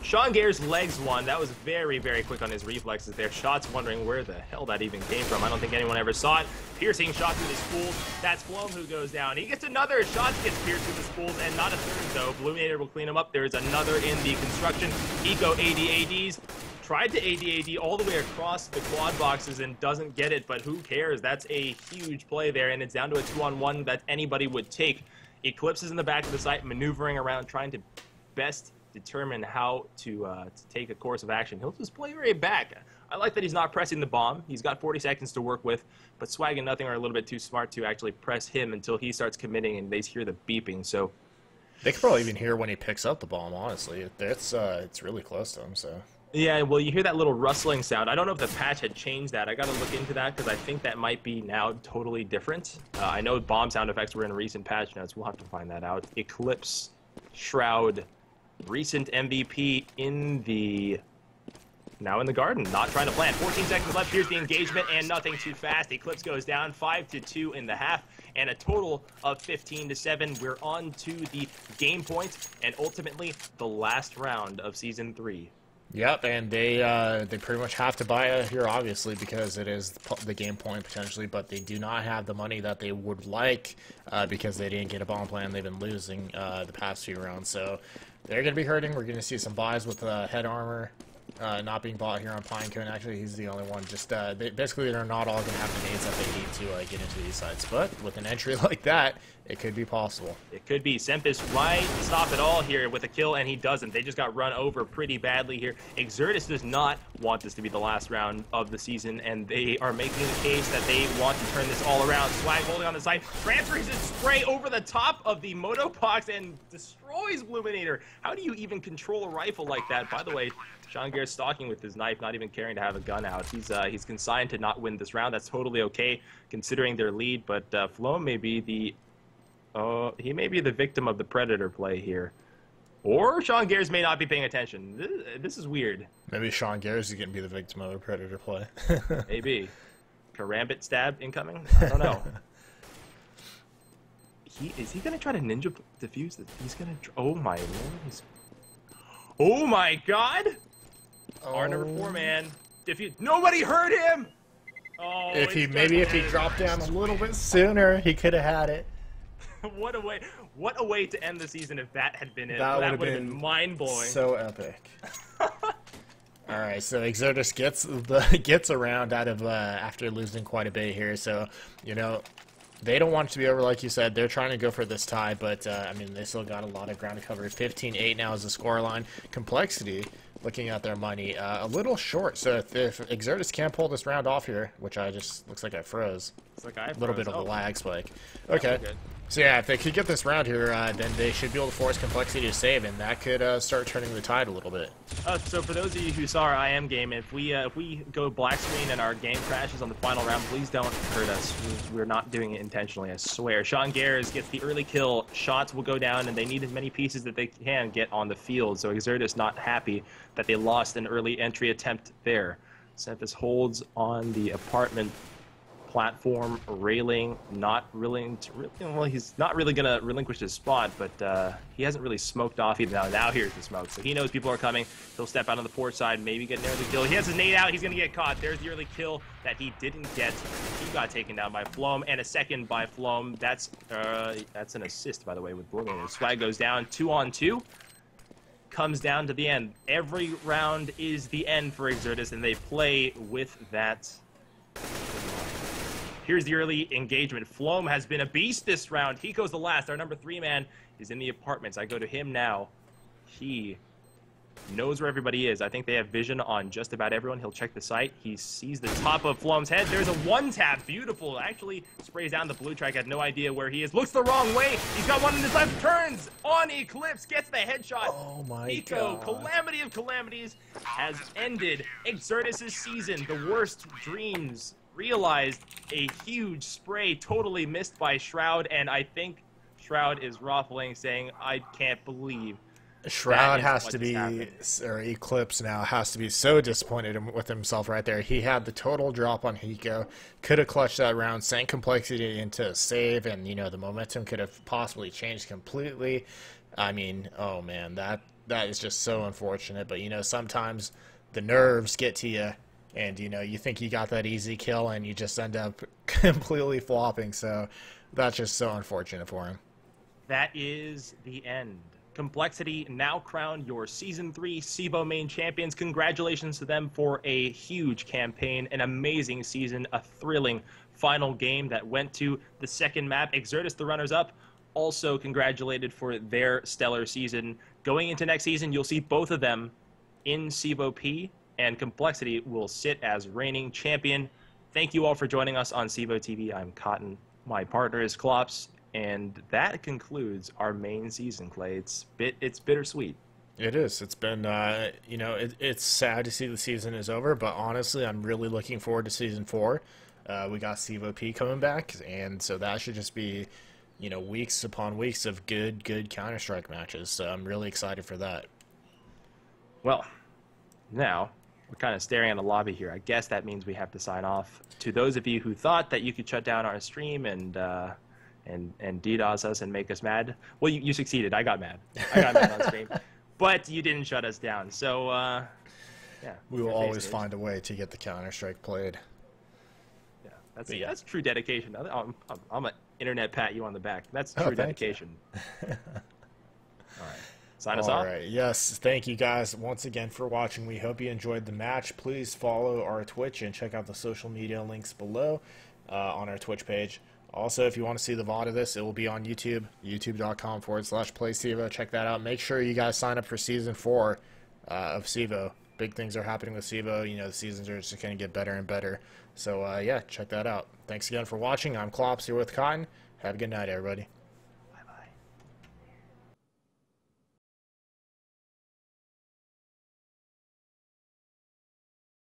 Sean Gare's legs won. That was very, very quick on his reflexes there. Shots wondering where the hell that even came from. I don't think anyone ever saw it. Piercing shot through the spools. That's Flom who goes down. He gets another shot, gets pierced through the spools, and not a third, though. Blue Nader will clean him up. There's another in the construction. Eco ADs. Tried to AD all the way across the quad boxes and doesn't get it, but who cares? That's a huge play there, and it's down to a 2-on-1 that anybody would take. Eclipse is in the back of the site, maneuvering around, trying to best determine how to take a course of action. He'll just play right back. I like that he's not pressing the bomb. He's got 40 seconds to work with, but Swag and Nothing are a little bit too smart to actually press him until he starts committing and they hear the beeping. So they could probably even hear when he picks up the bomb, honestly. It's really close to him, so. Yeah, well, you hear that little rustling sound. I don't know if the patch had changed that. I got to look into that because I think that might be now totally different. I know bomb sound effects were in recent patch notes. We'll have to find that out. Eclipse Shroud, recent MVP now in the garden, not trying to plant. 14 seconds left. Here's the engagement, and nothing too fast. Eclipse goes down 5-2 in the half, and a total of 15-7. We're on to the game point, and ultimately the last round of Season 3. Yep, and they pretty much have to buy it here, obviously, because it is the game point potentially, but they do not have the money that they would like because they didn't get a bomb plan. They've been losing the past few rounds, so they're going to be hurting. We're going to see some buys with head armor not being bought here on Pinecone. Actually, he's the only one. Just basically, they're not all going to have the nades that they need to get into these sites, but with an entry like that, it could be possible. It could be. Sempis right stop it all here with a kill, and he doesn't. They just got run over pretty badly here. Exertus does not want this to be the last round of the season, and they are making the case that they want to turn this all around. Swag holding on the side, transfers his spray over the top of the Motobox and destroys Bluminator. How do you even control a rifle like that? By the way, Sean Gare's stalking with his knife, not even caring to have a gun out. He's consigned to not win this round. That's totally okay, considering their lead, but Flo may be the... he may be the victim of the Predator play here. Or Sean Gares may not be paying attention. This is weird. Maybe Sean Gares is going to be the victim of the Predator play. Maybe. Karambit stab incoming? I don't know. Is he going to try to ninja defuse? He's going to... Oh my lord. Oh my god! Our number 4 man. Defuse. Nobody hurt him! Oh, if he dropped down a little bit sooner, he could have had it. What a way to end the season if that had been it. That would have been mind-blowing. So epic. Alright, so Exertus gets around out of after losing quite a bit here, so you know they don't want it to be over, like you said. They're trying to go for this tie, but I mean they still got a lot of ground to cover. 15-8 now is the scoreline. CompLexity, looking at their money, a little short. So if Exertus can't pull this round off here, which looks like I froze. It's like I froze. A little bit of a lag spike. Okay. So yeah, if they could get this round here, then they should be able to force CompLexity to save, and that could start turning the tide a little bit. So for those of you who saw our IM game, if we go black screen and our game crashes on the final round, please don't hurt us. We're not doing it intentionally, I swear. Sean Gares gets the early kill. Shots will go down, and they need as many pieces that they can get on the field. So Exertus not happy that they lost an early entry attempt there. Sempis holds on the apartment platform railing, not willing to well, he's not really gonna relinquish his spot, but he hasn't really smoked off either. Now here's the smoke, so he knows people are coming. He'll step out on the port side, maybe get near the kill. He has his nade out, he's gonna get caught. There's the early kill that he didn't get. He got taken down by Flom, and a second by Flom. That's an assist, by the way, with Bluminator. Swag goes down 2-on-2. Comes down to the end. Every round is the end for Exertus, and they play with that. Here's the early engagement. Flom has been a beast this round. He goes the last. Our number 3 man is in the apartments. I go to him now. He knows where everybody is. I think they have vision on just about everyone. He'll check the site. He sees the top of Flom's head. There's a one-tap. Beautiful. Actually sprays down the blue track. Had no idea where he is. Looks the wrong way. He's got one in his left. Turns on Eclipse. Gets the headshot. Oh my Nico, god. calamity of calamities, has ended Exertus' season. The worst dreams realized. A huge spray totally missed by Shroud, and I think Shroud is ruffling, saying, I can't believe Shroud has to be, or Eclipse now, has to be so disappointed with himself right there. He had the total drop on Hiko, could have clutched that round, sank CompLexity into a save, and, you know, the momentum could have possibly changed completely. I mean, oh man, that is just so unfortunate, but, you know, sometimes the nerves get to you, and, you know, you think you got that easy kill, and you just end up completely flopping, so that's just so unfortunate for him. That is the end. CompLexity now crowned your Season 3 CEVO-Main champions. Congratulations to them for a huge campaign, an amazing season, a thrilling final game that went to the second map. Exertus, the runners-up, also congratulated for their stellar season. Going into next season, you'll see both of them in CEVO-P, and CompLexity will sit as reigning champion. Thank you all for joining us on CEVO TV. I'm Cotton. My partner is Klops. And that concludes our main season, Clay. It's bittersweet. It is. It's been, you know, it's sad to see the season is over, but honestly, I'm really looking forward to Season 4. We got CEVO-P coming back, and so that should just be, you know, weeks upon weeks of good Counter-Strike matches. So I'm really excited for that. Well, now we're kind of staring at the lobby here. I guess that means we have to sign off. To those of you who thought that you could shut down our stream and DDoS us and make us mad, well, you succeeded. I got mad. I got mad on stream, but you didn't shut us down. So yeah, we will always find a way to get the Counter-Strike played. Yeah, that's true dedication. I'm an internet pat you on the back. That's true dedication. All right. Sign us off. All right. Yes. Thank you guys once again for watching. We hope you enjoyed the match. Please follow our Twitch and check out the social media links below on our Twitch page. Also, if you want to see the VOD of this, it will be on YouTube, youtube.com/PlayCevo. Check that out. Make sure you guys sign up for Season 4 of CEVO. Big things are happening with CEVO. You know, the seasons are just going to get better and better. So, yeah, check that out. Thanks again for watching. I'm Klops here with Cotton. Have a good night, everybody.